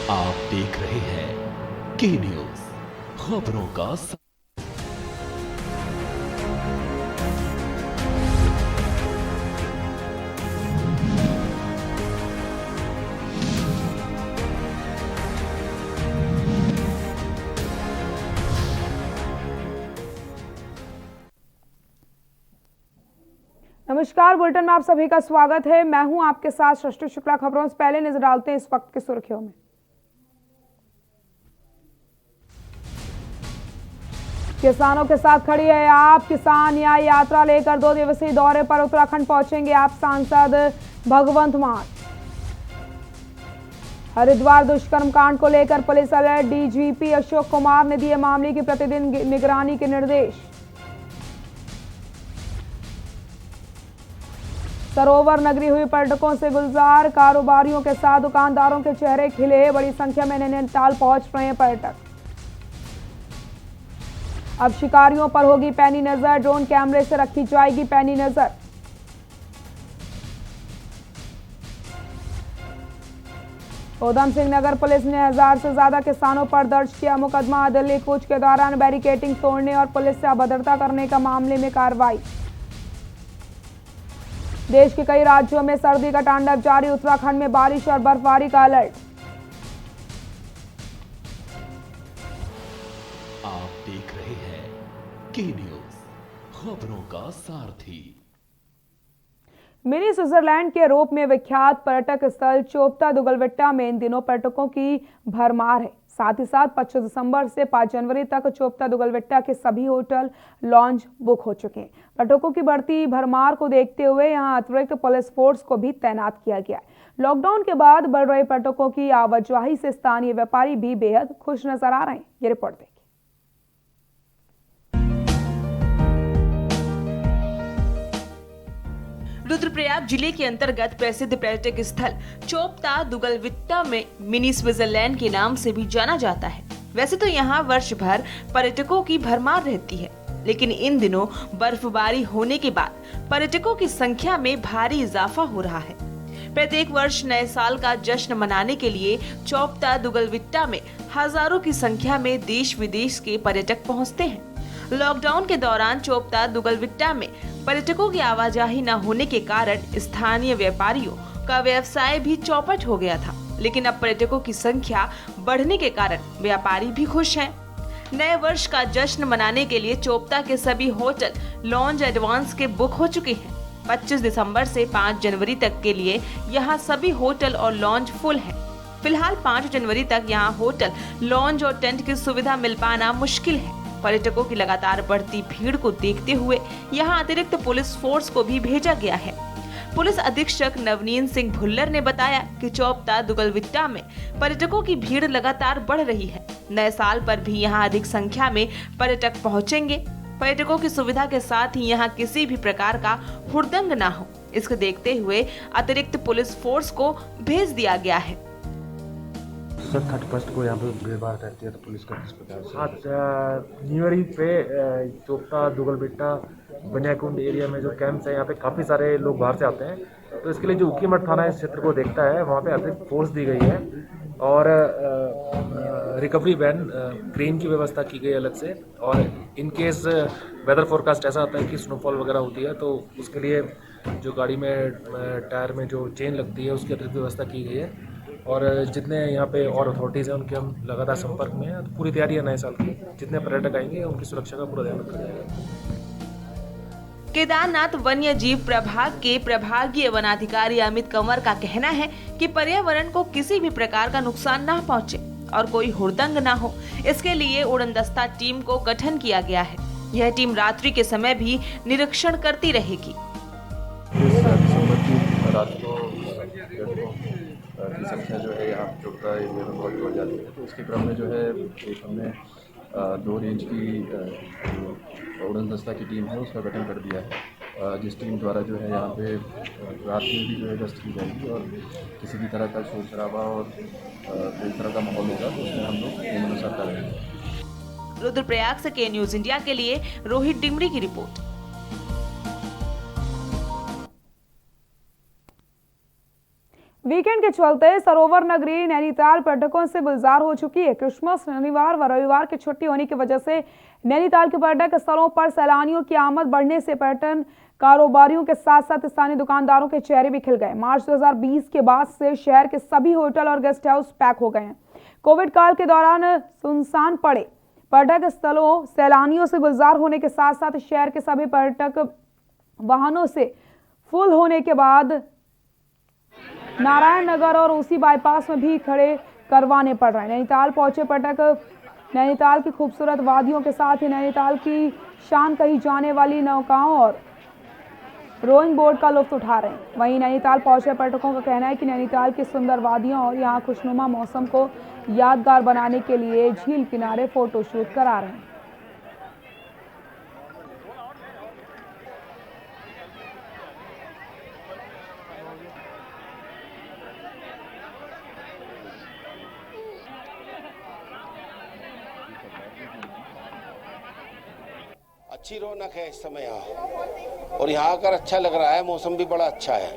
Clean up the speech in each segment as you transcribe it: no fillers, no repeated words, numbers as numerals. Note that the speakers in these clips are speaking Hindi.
आप देख रहे हैं के न्यूज खबरों का नमस्कार। बुलेटिन में आप सभी का स्वागत है। मैं हूं आपके साथ सृष्टि शुक्ला। खबरों से पहले नजर डालते हैं इस वक्त की सुर्खियों में। किसानों के साथ खड़ी है आप। किसान न्याय यात्रा लेकर 2 दिवसीय दौरे पर उत्तराखंड पहुंचेंगे आप सांसद भगवंत मान। हरिद्वार दुष्कर्म कांड को लेकर police alert. DGP Ashok Kumar ने दिए मामले की प्रतिदिन निगरानी के निर्देश। सरोवर नगरी हुई पर्यटकों से गुलजार। कारोबारियों के साथ दुकानदारों के चेहरे खिले। बड़ी संख्या में नैनीताल पहुंच रहे हैं पर्यटक। अब शिकारियों पर होगी पैनी नजर। ड्रोन कैमरे से रखी जाएगी पैनी नजर। उधम सिंह नगर पुलिस ने 1000 से ज्यादा किसानों पर दर्ज किया मुकदमा। दिल्ली कूच के दौरान बैरिकेडिंग तोड़ने और पुलिस से अभद्रता करने का मामले में कार्रवाई। देश के कई राज्यों में सर्दी का तांडव जारी। उत्तराखंड में बारिश और बर्फबारी का अलर्ट। आप देख रहे हैं के न्यूज खबरों का सारथी। मिनी स्विट्जरलैंड के रूप में विख्यात पर्यटक स्थल चोपता दुगलविट्टा में इन दिनों पर्यटकों की भरमार है। साथ ही साथ 25 दिसंबर से 5 जनवरी तक चोपता दुगलविट्टा के सभी होटल लॉन्ज बुक हो चुके हैं। पर्यटकों की बढ़ती भरमार को देखते हुए यहां अतिरिक्त पुलिस फोर्स को भी तैनात किया गया है। लॉकडाउन के बाद बढ़ रहे पर्यटकों की आवाजाही से स्थानीय व्यापारी भी बेहद खुश नजर आ रहे हैं। ये रिपोर्ट देखिए। रुद्रप्रयाग जिले के अंतर्गत प्रसिद्ध पर्यटक स्थल चोपता दुगलविट्टा में मिनी स्विट्जरलैंड के नाम से भी जाना जाता है। वैसे तो यहाँ वर्ष भर पर्यटकों की भरमार रहती है, लेकिन इन दिनों बर्फबारी होने के बाद पर्यटकों की संख्या में भारी इजाफा हो रहा है। प्रत्येक वर्ष नए साल का जश्न मनाने के लिए चोपता दुगलविट्टा में हजारों की संख्या में देश विदेश के पर्यटक पहुँचते हैं। लॉकडाउन के दौरान चोपता दुगलविट्टा में पर्यटकों की आवाजाही न होने के कारण स्थानीय व्यापारियों का व्यवसाय भी चौपट हो गया था, लेकिन अब पर्यटकों की संख्या बढ़ने के कारण व्यापारी भी खुश हैं। नए वर्ष का जश्न मनाने के लिए चोपता के सभी होटल लॉन्ज एडवांस के बुक हो चुके हैं। 25 दिसंबर से 5 जनवरी तक के लिए यहाँ सभी होटल और लॉन्ज फुल हैं। फिलहाल 5 जनवरी तक यहाँ होटल लॉन्ज और टेंट की सुविधा मिल पाना मुश्किल है। पर्यटकों की लगातार बढ़ती भीड़ को देखते हुए यहां अतिरिक्त पुलिस फोर्स को भी भेजा गया है। पुलिस अधीक्षक नवनीत सिंह भुल्लर ने बताया कि चोपता दुगलविट्टा में पर्यटकों की भीड़ लगातार बढ़ रही है। नए साल पर भी यहां अधिक संख्या में पर्यटक पहुंचेंगे। पर्यटकों की सुविधा के साथ ही यहां किसी भी प्रकार का हुड़दंग न हो, इसको देखते हुए अतिरिक्त पुलिस फोर्स को भेज दिया गया है। सर 31 को यहाँ पे भीड़ भाड़ रहती है तो पुलिस का किस प्रकार से? न्यू ईयर पे चोपता दुगलविट्टा बनियाकुंड एरिया में जो कैंप्स है, यहाँ पे काफ़ी सारे लोग बाहर से आते हैं, तो इसके लिए जो उखीमठ थाना इस क्षेत्र को देखता है, वहाँ पे अतिरिक्त फोर्स दी गई है और रिकवरी वैन क्रेन की व्यवस्था की गई अलग से। और इन केस वेदर फोरकास्ट ऐसा आता है कि स्नोफॉल वगैरह होती है तो उसके लिए जो गाड़ी में टायर में जो चेन लगती है उसकी अतिरिक्त व्यवस्था की गई है। और जितने यहाँ पे और अथॉरिटीज़ हैं उनके हम लगातार संपर्क में हैं। तो पूरी तैयारी है नए साल की। जितने पर्यटक आएंगे उनकी सुरक्षा का पूरा ध्यान रखा जाएगा। केदारनाथ वन्य जीव प्रभाग के प्रभागीय वनाधिकारी अमित कंवर का कहना है कि पर्यावरण को किसी भी प्रकार का नुकसान न पहुंचे और कोई हुड़दंग न हो, इसके लिए उड़नदस्ता टीम को गठन किया गया है। यह टीम रात्रि के समय भी निरीक्षण करती रहेगी। की संख्या जो है यहाँ चोपता एरिया में बहुत बढ़ जाती है, तो इसके क्रम में जो है एक हमने 2 रेंज की उड़नदस्ता की टीम है उसका गठन कर दिया है, जिस टीम द्वारा जो है यहाँ पे रात में भी जो है गश्त की जाएगी और किसी भी तरह का शोर शराबा और कोई तरह का माहौल होगा तो उसमें हम लोग नियमानुसार करेंगे। रुद्रप्रयाग से के न्यूज इंडिया के लिए रोहित डिमरी की रिपोर्ट। वीकेंड के चलते सरोवर नगरी नैनीताल पर्यटकों से गुलजार हो चुकी है। क्रिसमस, शनिवार व रविवार की छुट्टी होने की वजह से नैनीताल के पर्यटक स्थलों पर सैलानियों की आमद बढ़ने से पर्यटन कारोबारियों के साथ साथ स्थानीय दुकानदारों के चेहरे भी खिल गए। मार्च 2020 के बाद से शहर के सभी होटल और गेस्ट हाउस पैक हो गए हैं। कोविड काल के दौरान सुनसान पड़े पर्यटक स्थलों सैलानियों से गुलजार होने के साथ साथ शहर के सभी पर्यटक वाहनों से फुल होने के बाद नारायण नगर और उसी बाईपास में भी खड़े करवाने पड़ रहे हैं। नैनीताल पहुंचे पर्यटक नैनीताल की खूबसूरत वादियों के साथ ही नैनीताल की शान कही जाने वाली नौकाओं और रोइंग बोर्ड का लुत्फ उठा रहे हैं। वहीं नैनीताल पहुंचे पर्यटकों का कहना है कि नैनीताल की सुंदर वादियों और यहां खुशनुमा मौसम को यादगार बनाने के लिए झील किनारे फोटोशूट करा रहे हैं। अच्छी रौनक है इस समय यहाँ, और यहाँ आकर अच्छा लग रहा है। मौसम भी बड़ा अच्छा है,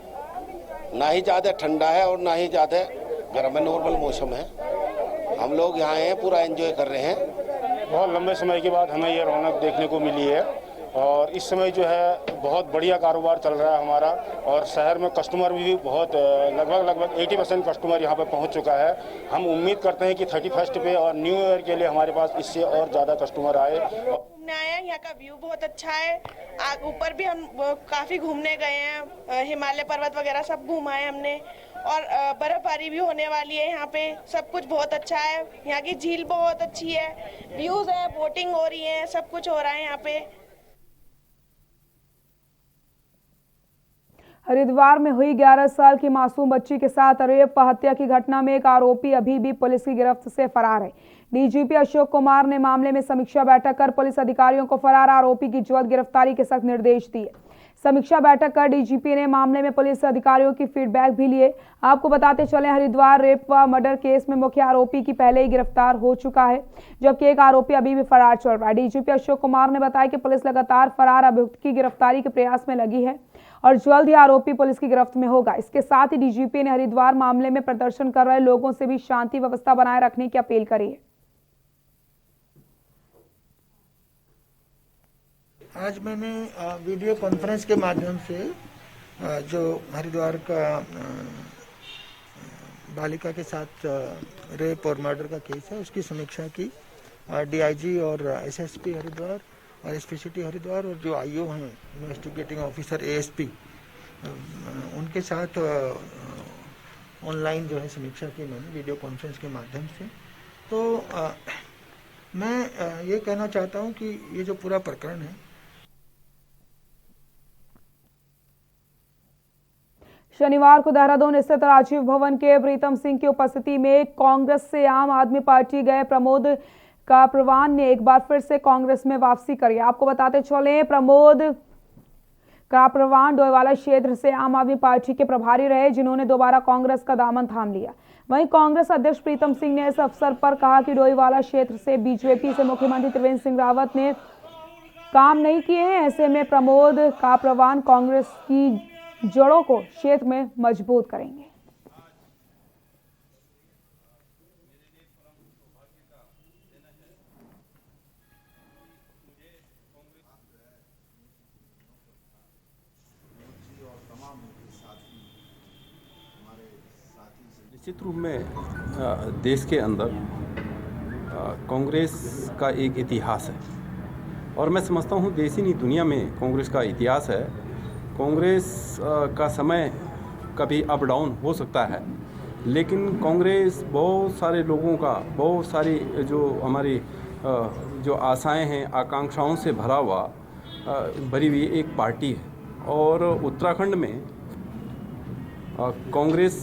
ना ही ज़्यादा ठंडा है और ना ही ज़्यादा गर्म है, नॉर्मल मौसम है। हम लोग यहाँ हैं, पूरा एंजॉय कर रहे हैं। बहुत लंबे समय के बाद हमें ये रौनक देखने को मिली है और इस समय जो है बहुत बढ़िया कारोबार चल रहा है हमारा, और शहर में कस्टमर भी बहुत लगभग 80% कस्टमर यहाँ पे पहुँच चुका है। हम उम्मीद करते हैं कि 31 पे और न्यू ईयर के लिए हमारे पास इससे और ज़्यादा कस्टमर आए। आया, यहाँ का व्यू बहुत अच्छा है। ऊपर भी हम काफी घूमने गए हैं, हिमालय पर्वत वगैरह सब घूमाए हमने, और बर्फबारी भी होने वाली है यहाँ पे। सब कुछ बहुत अच्छा है, यहाँ की झील बहुत अच्छी है, व्यूज है, बोटिंग हो रही है, सब कुछ हो रहा है यहाँ पे। हरिद्वार में हुई 11 साल की मासूम बच्ची के साथ रेप व हत्या की घटना में एक आरोपी अभी भी पुलिस की गिरफ्त से फरार है। डीजीपी अशोक कुमार ने मामले में समीक्षा बैठक कर पुलिस अधिकारियों को फरार आरोपी की जल्द गिरफ्तारी के सख्त निर्देश दिए। समीक्षा बैठक कर डीजीपी ने मामले में पुलिस अधिकारियों की फीडबैक भी लिए। आपको बताते चले, हरिद्वार रेप व मर्डर केस में मुख्य आरोपी की पहले ही गिरफ्तार हो चुका है, जबकि एक आरोपी अभी भी फरार चल रहा है। डीजीपी अशोक कुमार ने बताया कि पुलिस लगातार फरार अभियुक्त की गिरफ्तारी के प्रयास में लगी है और जल्द ही आरोपी पुलिस की गिरफ्त में होगा। इसके साथ ही डीजीपी ने हरिद्वार मामले में प्रदर्शन कर रहे लोगों से भी शांति व्यवस्था बनाए रखने की अपील करी है। आज मैंने वीडियो कॉन्फ्रेंस के माध्यम से जो हरिद्वार का बालिका के साथ रेप और मर्डर का केस है उसकी समीक्षा की। डीआईजी और एसएसपी हरिद्वार और एसपी सिटी हरिद्वार और जो आईओ हैं इन्वेस्टिगेटिंग ऑफिसर एएसपी, उनके साथ ऑनलाइन जो है समीक्षा की मैंने वीडियो कॉन्फ्रेंस के माध्यम से। तो मैं ये कहना चाहता हूँ कि ये जो पूरा प्रकरण है, शनिवार को देहरादून स्थित राजीव भवन के प्रीतम सिंह की उपस्थिति में कांग्रेस से आम आदमी पार्टी गए प्रमोद कापरवान ने एक बार फिर से कांग्रेस में वापसी करी। आपको बताते चले, प्रमोद कापरवान डोईवाला क्षेत्र से आम आदमी पार्टी के प्रभारी रहे, जिन्होंने दोबारा कांग्रेस का दामन थाम लिया। वहीं कांग्रेस अध्यक्ष प्रीतम सिंह ने इस अवसर पर कहा कि डोईवाला क्षेत्र से बीजेपी से मुख्यमंत्री त्रिवेंद्र सिंह रावत ने काम नहीं किए हैं। ऐसे में प्रमोद कापरवान कांग्रेस की जड़ों को क्षेत्र में मजबूत करेंगे। निश्चित रूप में देश के अंदर कांग्रेस का एक इतिहास है और मैं समझता हूँ देश ही नहीं दुनिया में कांग्रेस का इतिहास है। कांग्रेस का समय कभी अप डाउन हो सकता है, लेकिन कांग्रेस बहुत सारे लोगों का, बहुत सारी जो हमारी जो आशाएं हैं, आकांक्षाओं से भरी हुई एक पार्टी है और उत्तराखंड में कांग्रेस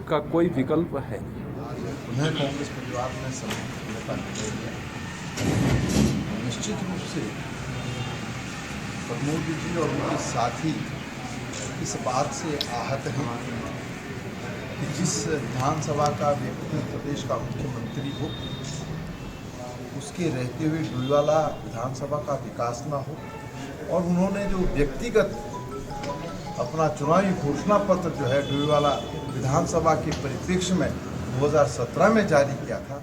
का कोई विकल्प है। उन्हें कांग्रेस परिवार में सम्मिलित करने का निश्चित रूप से प्रमोद जी और उनके साथी इस बात से आहत हैं कि जिस विधानसभा का व्यक्ति प्रदेश का मुख्यमंत्री हो, उसके रहते हुए डोईवाला विधानसभा का विकास ना हो, और उन्होंने जो व्यक्तिगत अपना चुनावी घोषणा पत्र जो है डोईवाला विधानसभा के परिप्रेक्ष्य में 2017 में जारी किया था।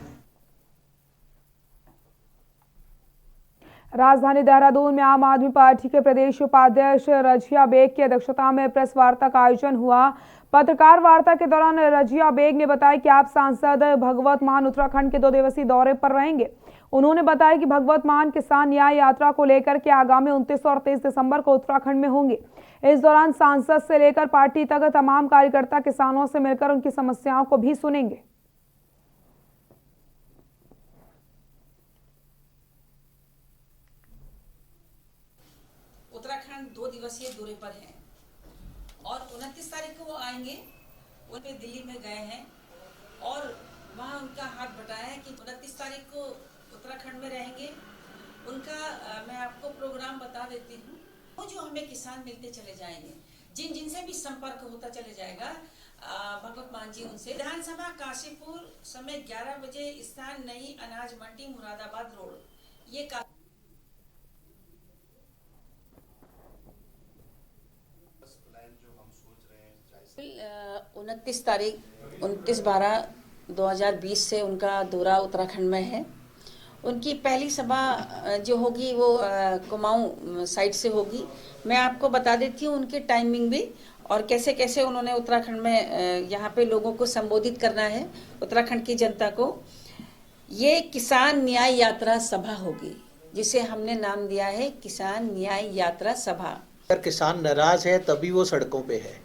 राजधानी देहरादून में आम आदमी पार्टी के प्रदेश उपाध्यक्ष रजिया बेग की अध्यक्षता में प्रेस वार्ता का आयोजन हुआ। पत्रकार वार्ता के दौरान रजिया बेग ने बताया कि आप सांसद भगवत मान उत्तराखंड के 2 दिवसीय दौरे पर रहेंगे। उन्होंने बताया कि भगवत मान किसान न्याय यात्रा को लेकर के आगामी 29 और 23 दिसंबर को उत्तराखंड में होंगे। इस दौरान सांसद से लेकर पार्टी तक तमाम कार्यकर्ता किसानों से मिलकर उनकी समस्याओं को भी सुनेंगे। उत्तराखंड 2 दिवसीय दौरे पर हैं और 29 तारीख को वो आएंगे। वो दिल्ली में गए हैं और वहाँ उनका हाथ बटाया है कि 29 तारीख को उत्तराखंड में रहेंगे। उनका मैं आपको प्रोग्राम बता देती हूँ। वो जो हमें किसान मिलते चले जाएंगे, जिनसे भी संपर्क होता चले जाएगा, भगवत मान जी उनसे। विधानसभा काशीपुर समय 11 बजे स्थान नई अनाज मंडी मुरादाबाद रोड। ये 29/12/2020 से उनका दौरा उत्तराखंड में है। उनकी पहली सभा जो होगी वो कुमाऊं साइड से होगी। मैं आपको बता देती हूँ उनकी टाइमिंग भी और कैसे कैसे उन्होंने उत्तराखंड में यहाँ पे लोगों को संबोधित करना है, उत्तराखंड की जनता को। ये किसान न्याय यात्रा सभा होगी, जिसे हमने नाम दिया है किसान न्याय यात्रा सभा। अगर किसान नाराज है तभी वो सड़कों पे है।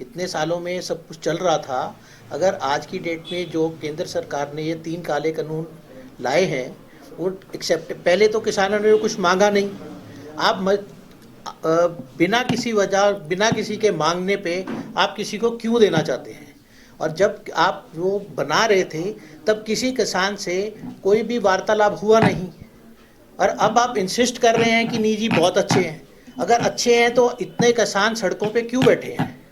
इतने सालों में सब कुछ चल रहा था। अगर आज की डेट में जो केंद्र सरकार ने ये 3 काले कानून लाए हैं वो एक्सेप्ट, पहले तो किसानों ने कुछ मांगा नहीं। आप बिना किसी वजह, बिना किसी के मांगने पे आप किसी को क्यों देना चाहते हैं? और जब आप वो बना रहे थे तब किसी किसान से कोई भी वार्तालाप हुआ नहीं, और अब आप इंसिस्ट कर रहे हैं कि नहीं जी बहुत अच्छे हैं। अगर अच्छे हैं तो इतने किसान सड़कों पे क्यों बैठे हैं?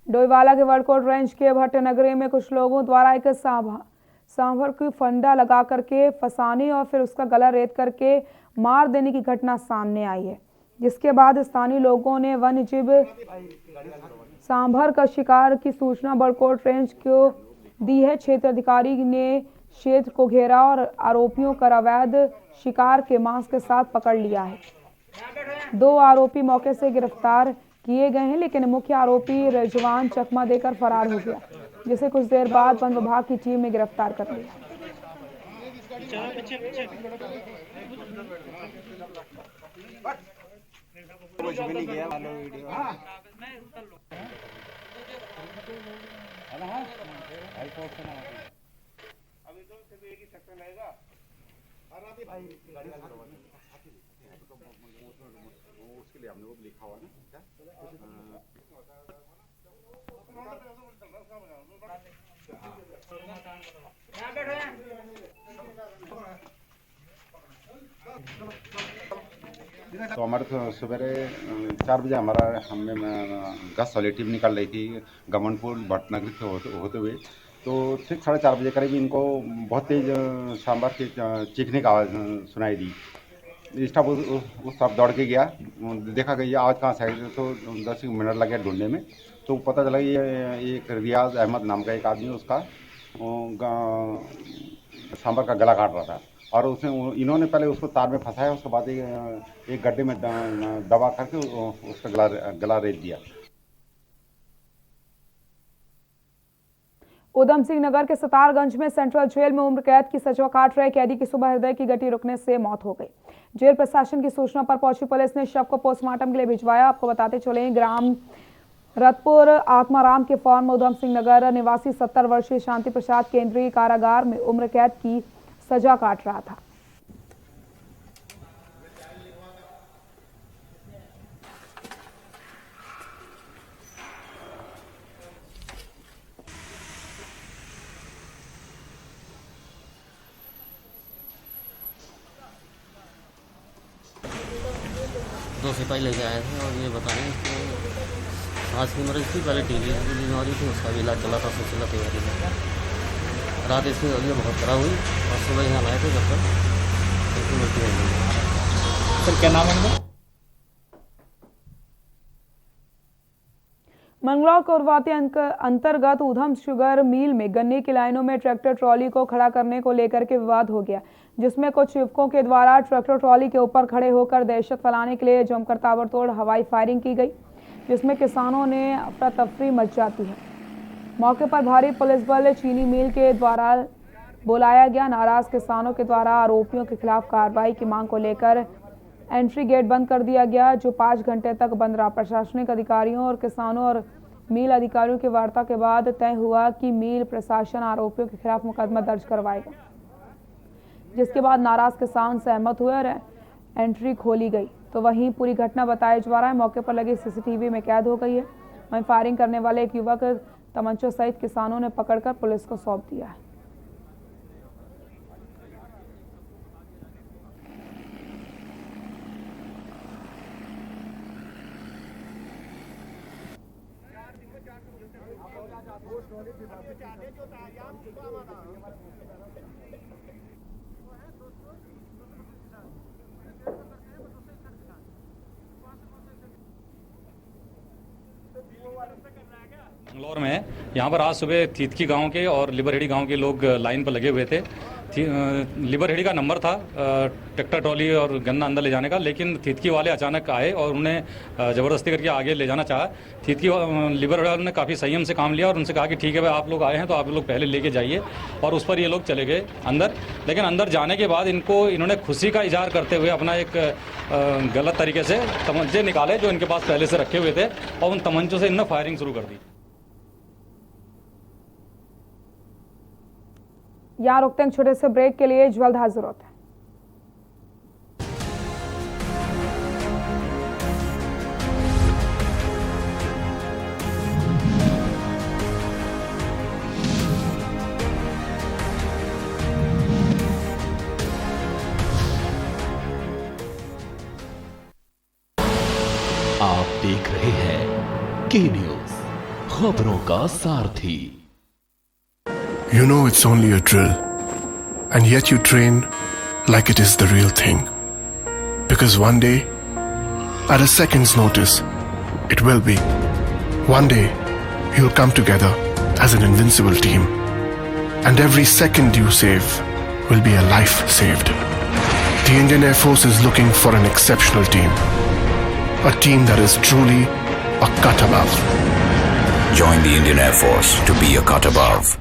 डोईवाला के वड़कोट रेंज के भट्टनगरी में कुछ लोगों द्वारा एक सांभर की फंडा लगा करके फंसाने और फिर उसका गला रेत करके मार देने की घटना सामने आई है, जिसके बाद स्थानीय लोगों ने वन्य जीव सांभर का शिकार की सूचना वड़कोट रेंज को दी है। क्षेत्र अधिकारी ने क्षेत्र को घेरा और आरोपियों का अवैध शिकार के मांस के साथ पकड़ लिया है। 2 आरोपी मौके से गिरफ्तार किए गए हैं, लेकिन मुख्य आरोपी रिजवान चकमा देकर फरार हो गया, जिसे कुछ देर बाद वन विभाग की टीम ने गिरफ्तार कर लिया। उसके लिए हमने वो लिखा हुआ ना तो हमारे सवेरे 4 बजे हमने गैस वाली टीम निकल रही थी गमनपुर भट्टनगरी से होते हुए। तो ठीक 4:30 बजे करीब इनको बहुत तेज सांभर के चीखने की आवाज़ सुनाई दी। स्टाफ उस तरफ दौड़ के गया, देखा कि ये आवाज़ कहाँ से आई। तो 10 मिनट लगे ढूंढने में, तो पता चला ये एक रियाज अहमद नाम का एक आदमी उसका सांभर का गला काट रहा था, और उसने इन्होंने पहले उसको तार में फंसाया, उसके बाद एक गड्ढे में दबा करके उसका गला रेत दिया। उधम सिंह नगर के सतारगंज में सेंट्रल जेल में उम्र कैद की सजा काट रहे कैदी की सुबह हृदय की गति रुकने से मौत हो गई। जेल प्रशासन की सूचना पर पहुंची पुलिस ने शव को पोस्टमार्टम के लिए भिजवाया। आपको बताते चले ग्राम रतपुर आत्माराम के फॉर्म उधम सिंह नगर निवासी 70 वर्षीय शांति प्रसाद केंद्रीय कारागार में उम्र कैद की सजा काट रहा था। दो सिपाही लेके आए थे और ये बताएं कि सांस की मरीज थी, पहले टीबी की बीमारी थी, उसका भी इलाज चला था सिलसिला तैयारी में। रात इसकी तबीयत बहुत खराब हुई और सुबह यहाँ लाए थे, जब तक इसकी मृत्यु हो गई। सर क्या नाम है उनका? मंगलौर कोरवाती अंतर्गत ऊधम शुगर मिल में गन्ने की लाइनों में ट्रैक्टर ट्रॉली को खड़ा करने को लेकर के विवाद हो गया, जिसमें कुछ युवकों के द्वारा ट्रैक्टर ट्रॉली के ऊपर खड़े होकर दहशत फैलाने के लिए जमकर ताबड़तोड़ हवाई फायरिंग की गई, जिसमें किसानों ने अफरा तफरी मच जाती है। मौके पर भारी पुलिस बल चीनी मिल के द्वारा बुलाया गया। नाराज किसानों के द्वारा आरोपियों के खिलाफ कार्रवाई की मांग को लेकर एंट्री गेट बंद कर दिया गया, जो 5 घंटे तक बंद रहा। प्रशासनिक अधिकारियों और किसानों और मिल अधिकारियों की वार्ता के बाद तय हुआ कि मिल प्रशासन आरोपियों के खिलाफ मुकदमा दर्ज करवाएगा, जिसके बाद नाराज किसान सहमत हुए और एंट्री खोली गई। तो वहीं पूरी घटना बताया जा रहा है मौके पर लगी सीसीटीवी में कैद हो गई है। वहीं फायरिंग करने वाले एक युवक तमंचों सहित किसानों ने पकड़कर पुलिस को सौंप दिया है। मंगलौर में यहाँ पर आज सुबह थीतकी गांव के और लिबरहेड़ी गांव के लोग लाइन पर लगे हुए थे। लिबरहेड़ी का नंबर था ट्रैक्टर ट्रॉली और गन्ना अंदर ले जाने का, लेकिन थीतकी वाले अचानक आए और उन्हें ज़बरदस्ती करके आगे ले जाना चाहा। लिबरहेड़ी वालों ने काफ़ी संयम से काम लिया और उनसे कहा कि ठीक है भाई, आप लोग आए हैं तो आप लोग पहले लेके जाइए, और उस पर ये लोग चले गए अंदर। लेकिन अंदर जाने के बाद इन्होंने खुशी का इजहार करते हुए अपना एक गलत तरीके से तमंचे निकाले जो इनके पास पहले से रखे हुए थे, और उन तमंचों से इन्होंने फायरिंग शुरू कर दी। यहाँ रुकते हैं छोटे से ब्रेक के लिए, जल्द हाजिर होते हैं। आप देख रहे हैं के न्यूज, खबरों का सारथी। You know it's only a drill, and yet you train like it is the real thing. Because one day, at a second's notice, it will be. One day, you'll come together as an invincible team. And every second you save will be a life saved. The Indian Air Force is looking for an exceptional team. A team that is truly a cut above. Join the Indian Air Force to be a cut above.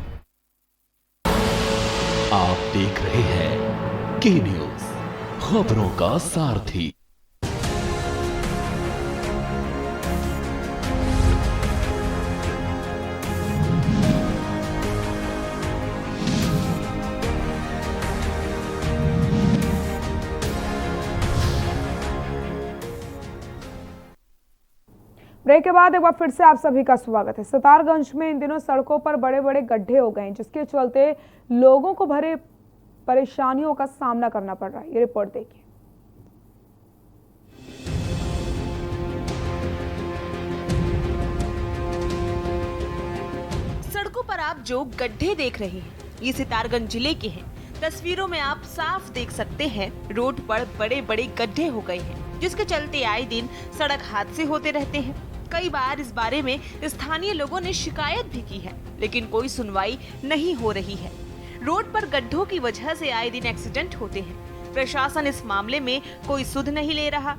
आप देख रहे हैं के न्यूज, खबरों का सारथी। ब्रेक के बाद एक बार फिर से आप सभी का स्वागत है। सितारगंज में इन दिनों सड़कों पर बड़े बड़े गड्ढे हो गए हैं, जिसके चलते लोगों को भरे परेशानियों का सामना करना पड़ रहा है। ये रिपोर्ट देखिए। सड़कों पर आप जो गड्ढे देख रहे हैं, ये सितारगंज जिले के हैं। तस्वीरों में आप साफ देख सकते हैं रोड पर बड़े बड़े गड्ढे हो गए हैं, जिसके चलते आए दिन सड़क हादसे होते रहते हैं। कई बार इस बारे में स्थानीय लोगों ने शिकायत भी की है, लेकिन कोई सुनवाई नहीं हो रही है। रोड पर गड्ढों की वजह से आए दिन एक्सीडेंट होते हैं। प्रशासन इस मामले में कोई सुध नहीं ले रहा।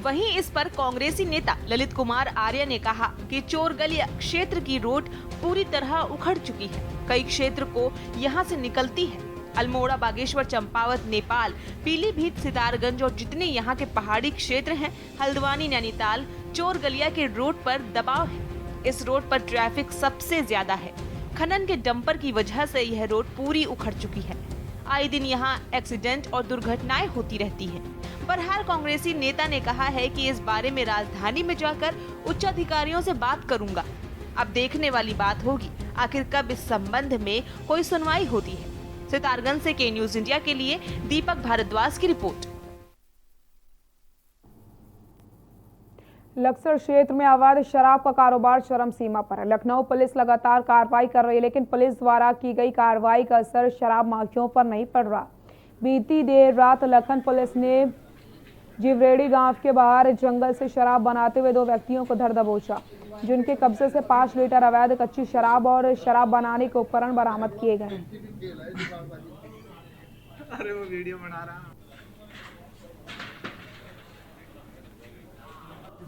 वहीं इस पर कांग्रेसी नेता ललित कुमार आर्य ने कहा कि चोरगलिया क्षेत्र की रोड पूरी तरह उखड़ चुकी है। कई क्षेत्र को यहाँ से निकलती है। अल्मोड़ा, बागेश्वर, चंपावत, नेपाल, पीलीभीत, सितारगंज और जितने यहाँ के पहाड़ी क्षेत्र हैं, हल्द्वानी, नैनीताल, चोरगलिया के रोड पर दबाव है। इस रोड पर ट्रैफिक सबसे ज्यादा है। खनन के डंपर की वजह से यह रोड पूरी उखड़ चुकी है। आए दिन यहाँ एक्सीडेंट और दुर्घटनाएं होती रहती हैं। बहरहाल कांग्रेसी नेता ने कहा है कि इस बारे में राजधानी में जाकर उच्च अधिकारियों से बात करूंगा। अब देखने वाली बात होगी आखिर कब इस संबंध में कोई सुनवाई होती है। सितारगंज से के न्यूज इंडिया के लिए दीपक भारद्वाज की रिपोर्ट। लक्सर क्षेत्र में अवैध शराब का कारोबार चरम सीमा पर है। लखनऊ पुलिस लगातार कार्रवाई कर रही है, लेकिन पुलिस द्वारा की गई कार्रवाई का असर शराब माफियों पर नहीं पड़ रहा। बीती देर रात लखन पुलिस ने जिवरेड़ी गांव के बाहर जंगल से शराब बनाते हुए 2 व्यक्तियों को धर दबोचा। जिनके कब्जे से 5 लीटर अवैध कच्ची शराब और शराब बनाने के उपकरण बरामद किए गए। अरे वो वीडियो बना रहा।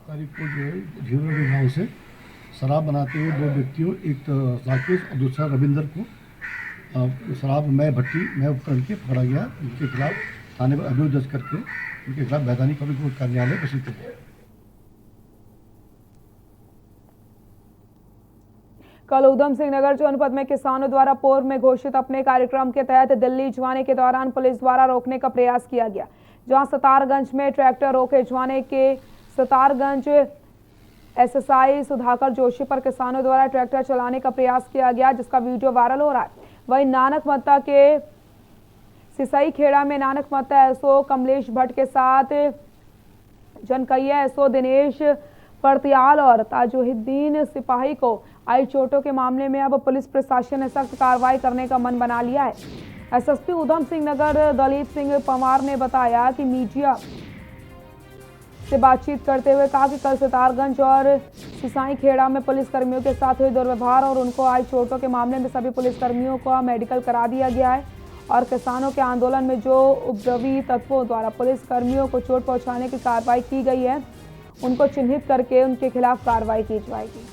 तारीख को जो है झीरों गांव से शराब बनाते हुए 2 व्यक्तियों, एक राकेश और दूसरा रविंदर को शराब मय उपकरण के पकड़ा गया। उनके खिलाफ थाने पर अभियोग दर्ज करके उनके खिलाफ वैधानिक पब्लिक कोर्ट कार्यालय प्रेषित किया। कल उधम सिंह नगर जनपद में किसानों द्वारा पूर्व में घोषित अपने कार्यक्रम के तहत दिल्ली जाने के दौरान पुलिस द्वारा रोकने का प्रयास किया गया, जहां सतारगंज में ट्रैक्टर रोके जाने के सतारगंज एसएसआई सुधाकर जोशी पर किसानों द्वारा ट्रैक्टर चलाने का प्रयास किया गया, जिसका वीडियो वायरल हो रहा है। वहीं नानक मत्ता के सिसई खेड़ा में नानक मत्ता एसओ कमलेश भट्ट के साथ जनकैया एसओ दिनेश परतियाल और ताजुद्दीन सिपाही को आई चोटों के मामले में अब पुलिस प्रशासन ने सख्त कार्रवाई करने का मन बना लिया है। एसएसपी उधम सिंह नगर दलीप सिंह पंवार ने बताया कि मीडिया से बातचीत करते हुए कहा कि कल सितारगंज और सिसाई खेड़ा में पुलिस कर्मियों के साथ हुए दुर्व्यवहार और उनको आई चोटों के मामले में सभी पुलिस कर्मियों को मेडिकल करा दिया गया है और किसानों के आंदोलन में जो उपद्रवी तत्वों द्वारा पुलिस कर्मियों को चोट पहुंचाने की कार्रवाई की गई है, उनको चिन्हित करके उनके खिलाफ कार्रवाई की जाएगी।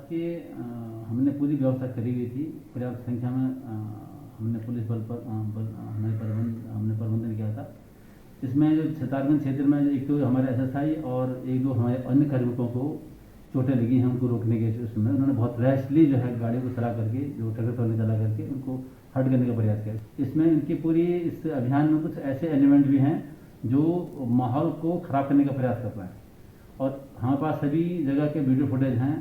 कि हमने पूरी व्यवस्था करी गई थी, पर्याप्त संख्या में हमने पुलिस बल पर हमने प्रबंधन किया था। इसमें जो सितारगंज क्षेत्र में एक तो हमारे एसएसआई और 1-2 हमारे अन्य कार्मिकों को चोटें लगी हैं। उनको रोकने के उसमें उन्होंने बहुत रैशली जो है गाड़ी को चला करके, जो ट्रैक्टर ट्रॉली चला करके उनको हट करने का प्रयास किया। इसमें इनकी पूरी इस अभियान में कुछ ऐसे एलिमेंट भी हैं जो माहौल को ख़राब करने का प्रयास कर रहे हैं और हमारे पास सभी जगह के वीडियो फुटेज हैं।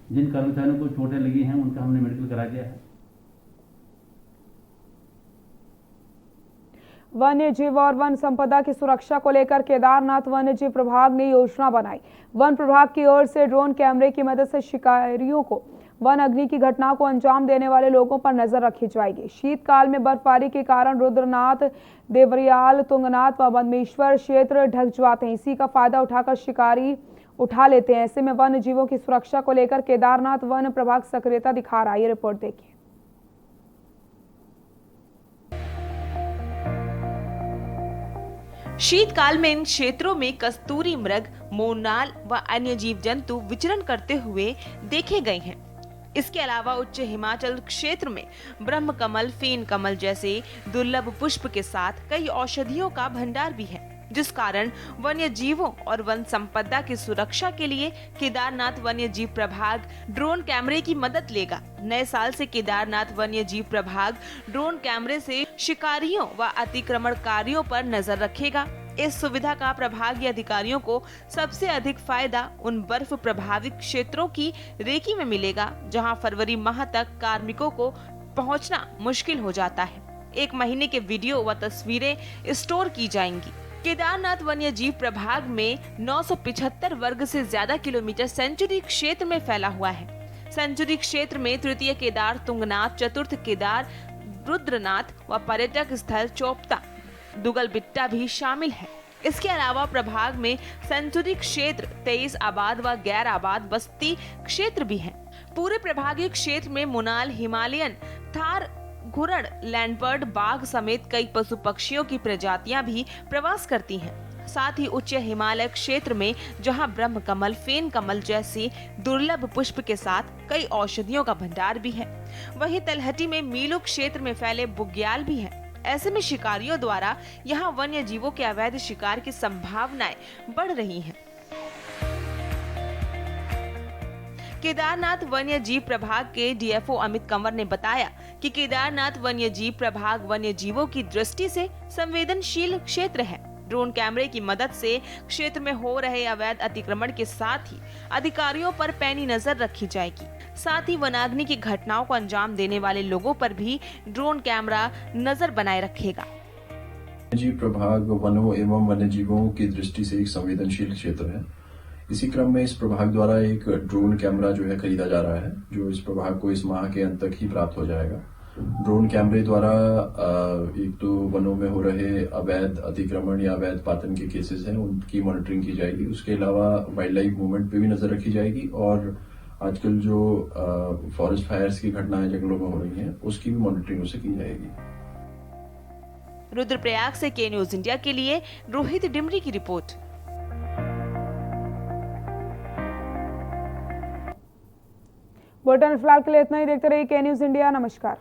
जिन कर्मचारियों को चोटें लगी हैं उनका हमने मेडिकल करा दिया है। वन्य जीव और वन संपदा की सुरक्षा को लेकर केदारनाथ वन्य जीव प्रभाग ने योजना बनाई। वन प्रभाग की ओर से ड्रोन कैमरे की मदद से शिकारियों को वन अग्नि की घटनाओं को अंजाम देने वाले लोगों पर नजर रखी जाएगी। शीतकाल में बर्फबारी के कारण रुद्रनाथ, देवरियाल, तुंगनाथ व बदमेश्वर क्षेत्र ढक जाते हैं। इसी का फायदा उठाकर शिकारी उठा लेते हैं। ऐसे में वन्य जीवों की सुरक्षा को लेकर केदारनाथ वन प्रभाग सक्रियता दिखा रहा है। ये रिपोर्ट देखिए। शीतकाल में इन क्षेत्रों में कस्तूरी मृग, मोरनाल व अन्य जीव जंतु विचरण करते हुए देखे गए हैं। इसके अलावा उच्च हिमाचल क्षेत्र में ब्रह्म कमल, फेन कमल जैसे दुर्लभ पुष्प के साथ कई औषधियों का भंडार भी है, जिस कारण वन्य जीवों और वन संपदा की सुरक्षा के लिए केदारनाथ वन्य जीव प्रभाग ड्रोन कैमरे की मदद लेगा। नए साल से केदारनाथ वन्य जीव प्रभाग ड्रोन कैमरे से शिकारियों व अतिक्रमणकारियों पर नजर रखेगा। इस सुविधा का प्रभागीय अधिकारियों को सबसे अधिक फायदा उन बर्फ प्रभावित क्षेत्रों की रेकी में मिलेगा, जहां फरवरी माह तक कार्मिकों को पहुंचना मुश्किल हो जाता है। 1 महीने के वीडियो व तस्वीरें स्टोर की जाएंगी। केदारनाथ वन्य जीव प्रभाग में 975 वर्ग से ज्यादा किलोमीटर सेंचुरी क्षेत्र में फैला हुआ है। सेंचुरी क्षेत्र में तृतीय केदार तुंगनाथ, चतुर्थ केदार रुद्रनाथ व पर्यटक स्थल चोपता दुगलबिट्टा भी शामिल है। इसके अलावा प्रभाग में सेंचुरी क्षेत्र 23 आबाद व गैर आबाद बस्ती क्षेत्र भी है। पूरे प्रभागीय क्षेत्र में मुनाल, हिमालयन, थार, घुरड़, लैंडबर्ड, बाघ समेत कई पशु पक्षियों की प्रजातियां भी प्रवास करती हैं। साथ ही उच्च हिमालय क्षेत्र में जहां ब्रह्म कमल, फेन कमल जैसे दुर्लभ पुष्प के साथ कई औषधियों का भंडार भी है। वहीं तलहटी में मीलू क्षेत्र में फैले बुग्याल भी है। ऐसे में शिकारियों द्वारा यहां वन्य जीवों के अवैध शिकार की संभावनाएं बढ़ रही हैं। केदारनाथ वन्य जीव प्रभाग के डीएफओ अमित कंवर ने बताया कि केदारनाथ वन्य जीव प्रभाग वन्य जीवों की दृष्टि से संवेदनशील क्षेत्र है। ड्रोन कैमरे की मदद से क्षेत्र में हो रहे अवैध अतिक्रमण के साथ ही अधिकारियों पर पैनी नजर रखी जाएगी। साथ ही वनाग्नि की घटनाओं को अंजाम देने वाले लोगों पर भी ड्रोन कैमरा नजर बनाए रखेगा। वन्यजीव प्रभाग वनों एवं वन्य जीवों की दृष्टि से एक संवेदनशील क्षेत्र है। इसी क्रम में इस प्रभाग द्वारा एक ड्रोन कैमरा जो है खरीदा जा रहा है, जो इस प्रभाग को इस माह के अंत तक ही प्राप्त हो जाएगा। ड्रोन कैमरे द्वारा एक तो वनों में हो रहे अवैध अतिक्रमण या अवैध पातन के केसेस हैं, उनकी मॉनिटरिंग की जाएगी। उसके अलावा वाइल्ड लाइफ मूवमेंट पे भी नजर रखी जाएगी और आजकल जो फॉरेस्ट फायर्स की घटनाएं जंगलों में हो रही हैं, उसकी भी मॉनिटरिंग उसे की जाएगी। रुद्रप्रयाग से के न्यूज इंडिया के लिए रोहित डिमरी की रिपोर्ट। बुलेटिन फिलहाल के लिए इतना ही। देखते रहिए के न्यूज इंडिया। नमस्कार।